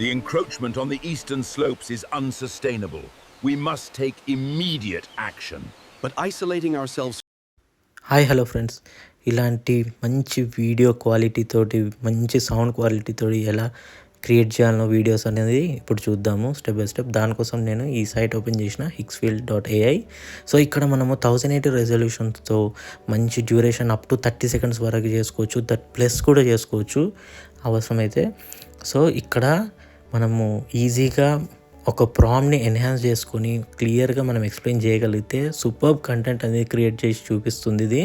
The encroachment on the eastern slopes is unsustainable. We must take immediate action. But isolating ourselves. Hi hello friends, ఇలాంటి మంచి video quality తోటి మంచి sound quality తోటి ఎలా create చేయాలనో videos అనేది ఇప్పుడు చూద్దాము స్టెప్ బై స్టెప్. దానికోసం నేను ఈ సైట్ ఓపెన్ చేసిన hixfield.ai. సో ఇక్కడ మనము 1080 రెజల్యూషన్స్తో మంచి డ్యూరేషన్ అప్ టు 30 సెకండ్స్ వరకు చేసుకోవచ్చు, ప్లస్ కూడా చేసుకోవచ్చు అవసరమైతే. సో ఇక్కడ మనము ఈజీగా ఒక ప్రాంప్ట్ని ఎన్హాన్స్ చేసుకొని క్లియర్గా మనం ఎక్స్ప్లెయిన్ చేయగలిగితే సూపర్బ్ కంటెంట్ అనేది క్రియేట్ చేసి చూపిస్తుంది ఇది.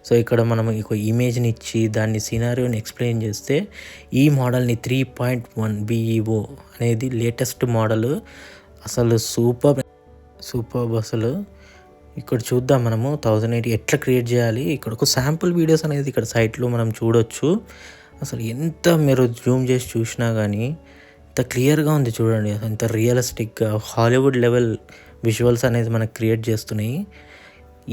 సో ఇక్కడ మనం ఒక ఇమేజ్ని ఇచ్చి దాన్ని సినారియోని ఎక్స్ప్లెయిన్ చేస్తే ఈ మోడల్ని 3.1 BEO అనేది లేటెస్ట్ మోడల్. అసలు సూపర్బ్ అసలు. ఇక్కడ చూద్దాం మనము 1080 ఎట్లా క్రియేట్ చేయాలి. ఇక్కడ ఒక శాంపుల్ వీడియోస్ అనేది ఇక్కడ సైట్లో మనం చూడొచ్చు. అసలు ఎంత మీరు జూమ్ చేసి చూసినా కానీ ఇంత క్లియర్గా ఉంది చూడండి. ఇంత రియలిస్టిక్గా హాలీవుడ్ లెవెల్ విజువల్స్ అనేది మనకు క్రియేట్ చేస్తున్నాయి.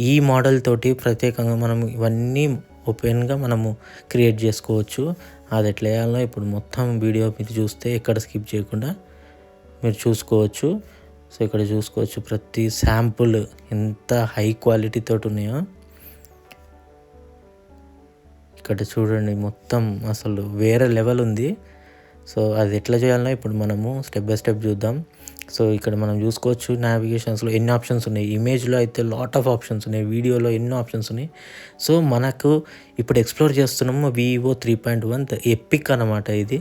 ఈ మోడల్ తోటి ప్రత్యేకంగా మనం ఇవన్నీ ఓపెన్గా మనము క్రియేట్ చేసుకోవచ్చు. అది ఎట్లా వేయాలో ఇప్పుడు మొత్తం వీడియో మీరు చూస్తే ఎక్కడ స్కిప్ చేయకుండా మీరు చూసుకోవచ్చు. సో ఇక్కడ చూసుకోవచ్చు ప్రతి శాంపుల్ ఎంత హై క్వాలిటీ తోటి ఉన్నాయో. ఇక్కడ చూడండి మొత్తం అసలు వేరే లెవెల్ ఉంది. సో అది ఎట్లా చేయాలనో ఇప్పుడు మనము స్టెప్ బై స్టెప్ చూద్దాం. సో ఇక్కడ మనం చూసుకోవచ్చు నావిగేషన్స్లో ఎన్ని ఆప్షన్స్ ఉన్నాయి. ఇమేజ్లో అయితే లాట్ ఆఫ్ ఆప్షన్స్ ఉన్నాయి, వీడియోలో ఎన్నో ఆప్షన్స్ ఉన్నాయి. సో మనకు ఇప్పుడు ఎక్స్ప్లోర్ చేస్తున్నాము VEO 3.1 ఎపిక్ అన్నమాట. ఇది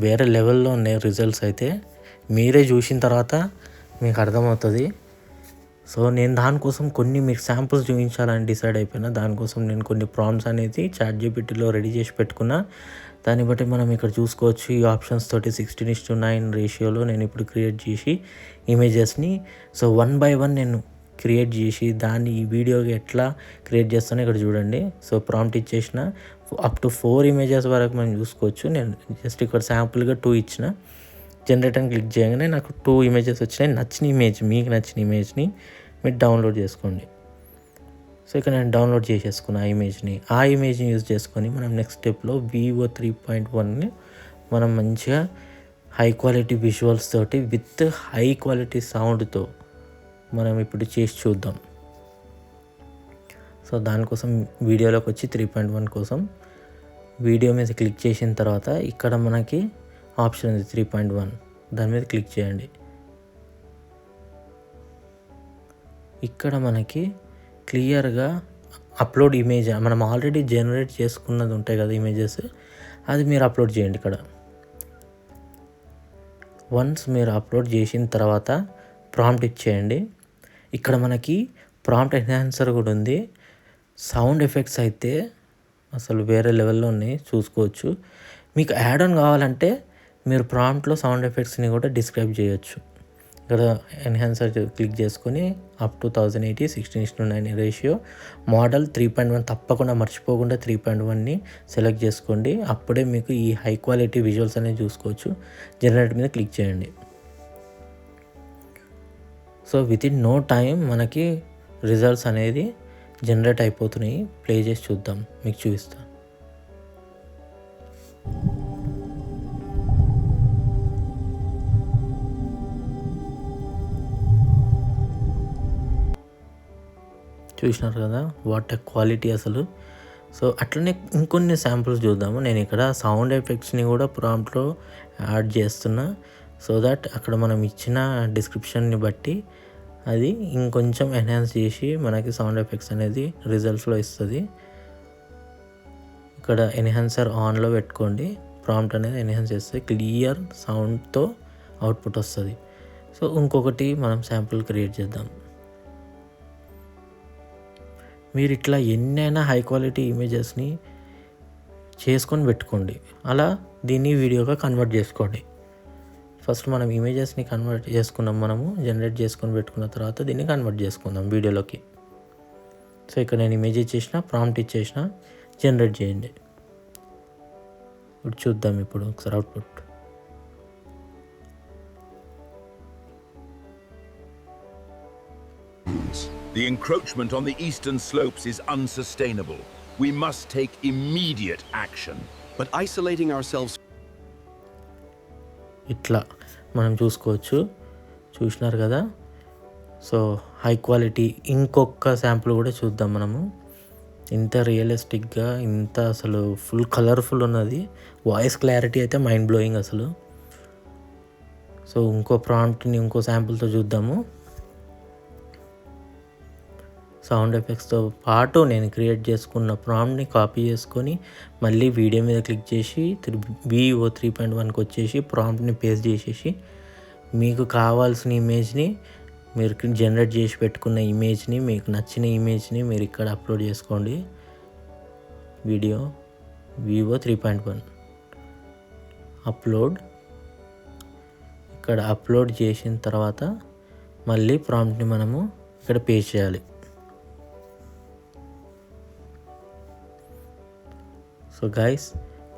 వేరే లెవెల్లో ఉన్నాయి రిజల్ట్స్ అయితే. మీరే చూసిన తర్వాత మీకు అర్థమవుతుంది. సో నేను దానికోసం కొన్ని మీకు శాంపుల్స్ చూపించాలని డిసైడ్ అయిపోయినా. దానికోసం నేను కొన్ని ప్రాంప్ట్స్ అనేది ChatGPTలో రెడీ చేసి పెట్టుకున్నా. దాన్ని బట్టి మనం ఇక్కడ చూసుకోవచ్చు ఈ ఆప్షన్స్ తోటి 16:9 రేషియోలో నేను ఇప్పుడు క్రియేట్ చేసి ఇమేజెస్ని సో 1 by 1 నేను క్రియేట్ చేసి దాన్ని ఈ వీడియోకి ఎట్లా క్రియేట్ చేస్తానో ఇక్కడ చూడండి. సో ప్రాంప్ట్ ఇచ్చేసిన అప్ టు 4 ఇమేజెస్ వరకు మనం చూసుకోవచ్చు. నేను జస్ట్ ఇక్కడ శాంపుల్గా 2 ఇచ్చిన. జనరేట్ అని క్లిక్ చేయగానే నాకు 2 ఇమేజెస్ వచ్చినాయి. నచ్చిన ఇమేజ్, మీకు నచ్చిన ఇమేజ్ని మీరు డౌన్లోడ్ చేసుకోండి. సో ఇక్కడ నేను డౌన్లోడ్ చేసేసుకున్న ఆ ఇమేజ్ని యూజ్ చేసుకొని మనం నెక్స్ట్ స్టెప్లో VEO 3.1ని మనం మంచిగా హై క్వాలిటీ విజువల్స్ తోటి విత్ హై క్వాలిటీ సౌండ్తో మనం ఇప్పుడు చేసి చూద్దాం. సో దానికోసం వీడియోలోకి వచ్చి 3.1 కోసం వీడియో మీద క్లిక్ చేసిన తర్వాత ఇక్కడ మనకి ఆప్షన్ ఉంది 3.1, దాని మీద క్లిక్ చేయండి. ఇక్కడ మనకి క్లియర్గా అప్లోడ్ ఇమేజ్ మనం ఆల్రెడీ జనరేట్ చేసుకున్నది ఉంటాయి కదా ఇమేజెస్, అది మీరు అప్లోడ్ చేయండి. ఇక్కడ వన్స్ మీరు అప్లోడ్ చేసిన తర్వాత ప్రాంప్ట్ ఇచ్చేయండి. ఇక్కడ మనకి ప్రాంప్ట్ ఎన్హాన్సర్ కూడా ఉంది. సౌండ్ ఎఫెక్ట్స్ అయితే అసలు వేరే లెవెల్లో ఉన్నాయి, చూసుకోవచ్చు. మీకు యాడ్ ఆన్ కావాలంటే మీరు ప్రాంప్ట్లో సౌండ్ ఎఫెక్ట్స్ని కూడా డిస్క్రైబ్ చేయొచ్చు. ఇక్కడ ఎన్హాన్సర్ క్లిక్ చేసుకొని అప్ టు 1080 16:9 రేషియో మోడల్ 3.1 తప్పకుండా మర్చిపోకుండా 3.1ని సెలెక్ట్ చేసుకోండి. అప్పుడే మీకు ఈ హై క్వాలిటీ విజువల్స్ అనేవి చూసుకోవచ్చు. జనరేట్ మీద క్లిక్ చేయండి. So within no time మనకి రిజల్ట్స్ అనేది జనరేట్ అయిపోతున్నాయి. ప్లే చేసి చూద్దాం, మీకు చూపిస్తాను. చూసినారు కదా వాట్ క్వాలిటీ అసలు. సో అట్లనే ఇంకొన్ని శాంపుల్స్ చూద్దాము. నేను ఇక్కడ సౌండ్ ఎఫెక్ట్స్ని కూడా ప్రాంప్ట్లో యాడ్ చేస్తున్నా. సో దట్ అక్కడ మనం ఇచ్చిన డిస్క్రిప్షన్ని బట్టి అది ఇంకొంచెం ఎన్హాన్స్ చేసి మనకి సౌండ్ ఎఫెక్ట్స్ అనేది రిజల్ట్స్లో ఇస్తుంది. ఇక్కడ ఎన్హాన్సర్ ఆన్లో పెట్టుకోండి. ప్రాంప్ట్ అనేది ఎన్హాన్స్ చేస్తే క్లియర్ సౌండ్తో అవుట్పుట్ వస్తుంది. సో ఇంకొకటి మనం శాంపుల్ క్రియేట్ చేద్దాం. మీరు ఇట్లా ఎన్నైనా హై క్వాలిటీ ఇమేజెస్ని చేసుకొని పెట్టుకోండి. అలా దీన్ని వీడియోగా కన్వర్ట్ చేసుకోండి. ఫస్ట్ మనం ఇమేజెస్ని కన్వర్ట్ చేసుకున్నాం, మనము జనరేట్ చేసుకొని పెట్టుకున్న తర్వాత దీన్ని కన్వర్ట్ చేసుకుందాం వీడియోలోకి. సో ఇక్కడ నేను ఇమేజ్ ఇచ్చేసిన, ప్రాంప్ట్ ఇచ్చేసిన, జనరేట్ చేయండి. ఇప్పుడు చూద్దాం ఇప్పుడు ఒకసారి output. The encroachment on the eastern slopes is unsustainable. We must take immediate action. But isolating ourselves. ఇట్లా మనం చూసినారు కదా. So high quality. ఇంకొక శాంపుల్ కూడా చూద్దాం మనము. ఇంత రియలిస్టిక్గా, ఇంత అసలు ఫుల్ కలర్ఫుల్ ఉన్నది. వాయిస్ క్లారిటీ అయితే మైండ్ బ్లోయింగ్ అసలు. సో ఇంకో ప్రాంప్ట్ని ఇంకో శాంపుల్తో చూద్దాము. సౌండ్ ఎఫెక్ట్స్తో పాటు నేను క్రియేట్ చేసుకున్న ప్రాంప్ట్ని కాపీ చేసుకొని మళ్ళీ వీడియో మీద క్లిక్ చేసి VO 3.1కి వచ్చేసి ప్రాంప్ట్ని పేస్ట్ చేసేసి మీకు కావాల్సిన ఇమేజ్ని, మీరు జనరేట్ చేసి పెట్టుకున్న ఇమేజ్ని, మీకు నచ్చిన ఇమేజ్ని మీరు ఇక్కడ అప్లోడ్ చేసుకోండి. Video VO 3.1 upload. ఇక్కడ అప్లోడ్ చేసిన తర్వాత మళ్ళీ ప్రాంప్ట్ని మనము ఇక్కడ పేస్ట్ చేయాలి. సో గైస్,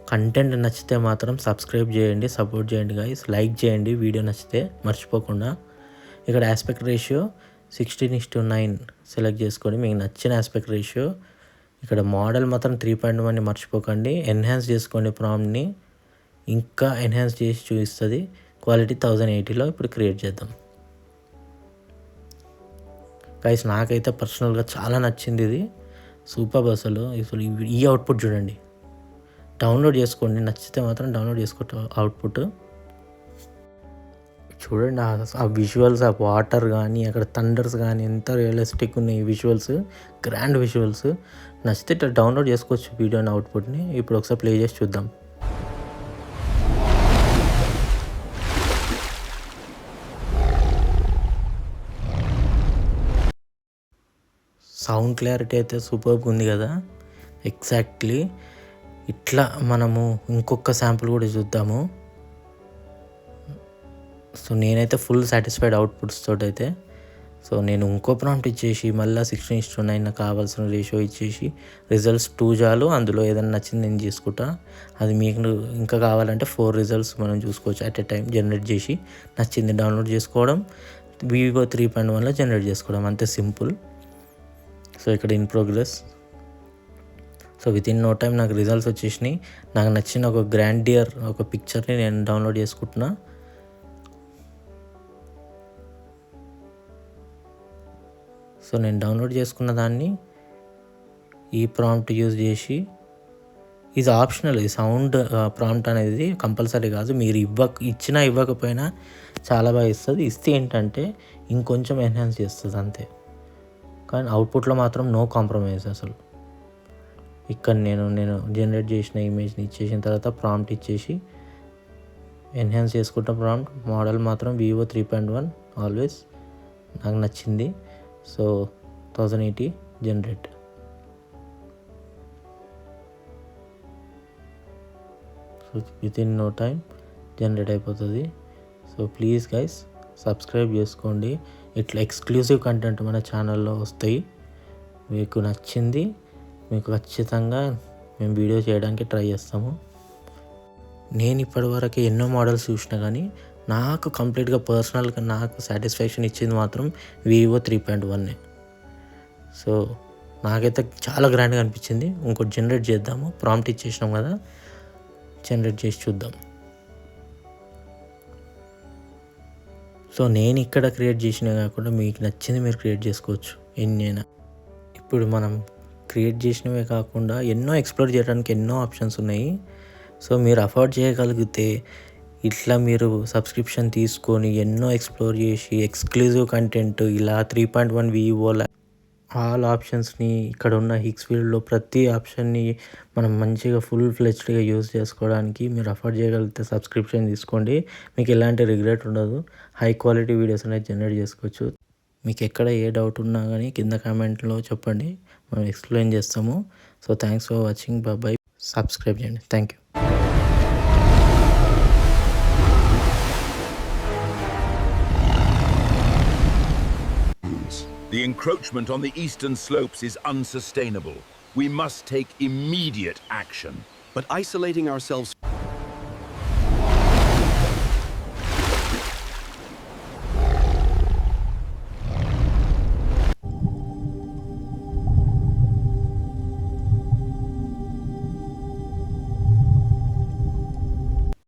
కంటెంట్ నచ్చితే మాత్రం సబ్స్క్రైబ్ చేయండి, సపోర్ట్ చేయండి గైస్. లైక్ చేయండి వీడియో నచ్చితే మర్చిపోకుండా. ఇక్కడ ఆస్పెక్ట్ రేషియో 16:9 సెలెక్ట్ చేసుకోండి, మీకు నచ్చిన ఆస్పెక్ట్ రేషియో. ఇక్కడ మోడల్ మాత్రం 3.1ని మర్చిపోకండి. ఎన్హాన్స్ చేసుకోండి ప్రాంప్ట్ని, ఇంకా ఎన్హాన్స్ చేసి చూపిస్తుంది. క్వాలిటీ 1080లో ఇప్పుడు క్రియేట్ చేద్దాం గైస్. నాకైతే పర్సనల్గా చాలా నచ్చింది ఇది. సూపర్ అసలు. ఈ అవుట్పుట్ చూడండి. డౌన్లోడ్ చేసుకోండి, నచ్చితే మాత్రం డౌన్లోడ్ చేసుకోండి అవుట్పుట్. చూడండి ఆ విజువల్స్, ఆ వాటర్ కానీ అక్కడ థండర్స్ కానీ ఎంత రియలిస్టిక్ ఉన్నాయి ఈ విజువల్స్, గ్రాండ్ విజువల్స్. నచ్చితే ఇట్లా డౌన్లోడ్ చేసుకోవచ్చు వీడియోని, అవుట్పుట్ని. ఇప్పుడు ఒకసారి ప్లే చేసి చూద్దాం. సౌండ్ క్లారిటీ అయితే సూపర్గా ఉంది కదా. ఎగ్జాక్ట్లీ ఇట్లా మనము ఇంకొక శాంపుల్ కూడా చూద్దాము. సో నేనైతే ఫుల్ సాటిస్ఫైడ్ అవుట్పుట్స్ తోటి అయితే. సో నేను ఇంకో ప్రాంప్ట్ ఇచ్చేసి మళ్ళీ 16:9 నాకు కావాల్సిన రేషియో ఇచ్చేసి రిజల్ట్స్ 2 చాలు. అందులో ఏదైనా నచ్చింది నేను తీసుకుంటా. అది మీకు ఇంకా కావాలంటే 4 రిజల్ట్స్ మనం చూసుకోవచ్చు అట్ ఎ టైం. జనరేట్ చేసి నచ్చింది డౌన్లోడ్ చేసుకోవడం, VO 3.1లో జనరేట్ చేసుకోవడం, అంతే సింపుల్. సో ఇక్కడ in progress. So within no time నాకు రిజల్ట్స్ వచ్చేసినాయి. నాకు నచ్చిన ఒక గ్రాండియర్ ఒక పిక్చర్ని నేను డౌన్లోడ్ చేసుకుంటున్నా. సో నేను డౌన్లోడ్ చేసుకున్న దాన్ని ఈ ప్రాంప్ట్ యూజ్ చేసి, ఇది ఆప్షనల్. ఈ సౌండ్ ప్రాంప్ట్ అనేది కంపల్సరీ కాదు. మీరు ఇచ్చినా ఇవ్వకపోయినా చాలా బాగా ఇస్తుంది. ఇస్తే ఏంటంటే ఇంకొంచెం ఎన్హాన్స్ చేస్తుంది అంతే. కానీ అవుట్పుట్లో మాత్రం నో కాంప్రమైజ్ అసలు. ఇక్కడ నేను జనరేట్ చేసిన ఇమేజ్ని ఇచ్చేసిన తర్వాత ప్రాంప్ట్ ఇచ్చేసి ఎన్హాన్స్ చేసుకుంటాం ప్రాంప్ట్. మోడల్ మాత్రం VO 3.1 ఆల్వేస్ నాకు నచ్చింది. So 1080 generate. So within no time generate అయిపోతుంది. సో ప్లీజ్ గైస్ సబ్స్క్రైబ్ చేసుకోండి. ఇట్లా ఎక్స్క్లూజివ్ కంటెంట్ మన ఛానల్లో వస్తాయి. మీకు నచ్చింది మీకు ఖచ్చితంగా మేము వీడియో చేయడానికి ట్రై చేస్తాము. నేను ఇప్పటివరకు ఎన్నో మోడల్స్ చూసినా కానీ నాకు కంప్లీట్గా పర్సనల్గా నాకు సాటిస్ఫాక్షన్ ఇచ్చింది మాత్రం VO 3.1. సో నాకైతే చాలా గ్రాండ్గా అనిపించింది. ఇంకోటి జనరేట్ చేద్దాము. ప్రాంప్ట్ ఇచ్చేసినాం కదా, జనరేట్ చేసి చూద్దాం. సో నేను ఇక్కడ క్రియేట్ చేసినా కాకుండా మీకు నచ్చింది మీరు క్రియేట్ చేసుకోవచ్చు ఎన్నైనా. ఇప్పుడు మనం క్రియేట్ చేసినవే కాకుండా ఎన్నో ఎక్స్ప్లోర్ చేయడానికి ఎన్నో ఆప్షన్స్ ఉన్నాయి. సో మీరు అఫోర్డ్ చేయగలిగితే ఇట్లా మీరు సబ్స్క్రిప్షన్ తీసుకొని ఎన్నో ఎక్స్ప్లోర్ చేసి ఎక్స్క్లూజివ్ కంటెంట్ ఇలా 3.1 VO ఆల్ ఆప్షన్స్ని ఇక్కడ ఉన్న హిక్స్ఫీల్డ్లో ప్రతి ఆప్షన్ని మనం మంచిగా ఫుల్ ఫ్లెజ్డ్గా యూజ్ చేసుకోవడానికి మీరు అఫోర్డ్ చేయగలిగితే సబ్స్క్రిప్షన్ తీసుకోండి. మీకు ఎలాంటి రిగ్రెట్ ఉండదు. హై క్వాలిటీ వీడియోస్ అనేది జనరేట్ చేసుకోవచ్చు. మీకు ఎక్కడ ఏ డౌట్ ఉన్నా కానీ కింద కామెంట్లో చెప్పండి, మనం ఎక్స్ప్లెయిన్ చేస్తాము. So thanks for watching. Bye. Subscribe చేయండి. Thank you. The encroachment on the eastern slopes is unsustainable. We must take immediate action. But isolating ourselves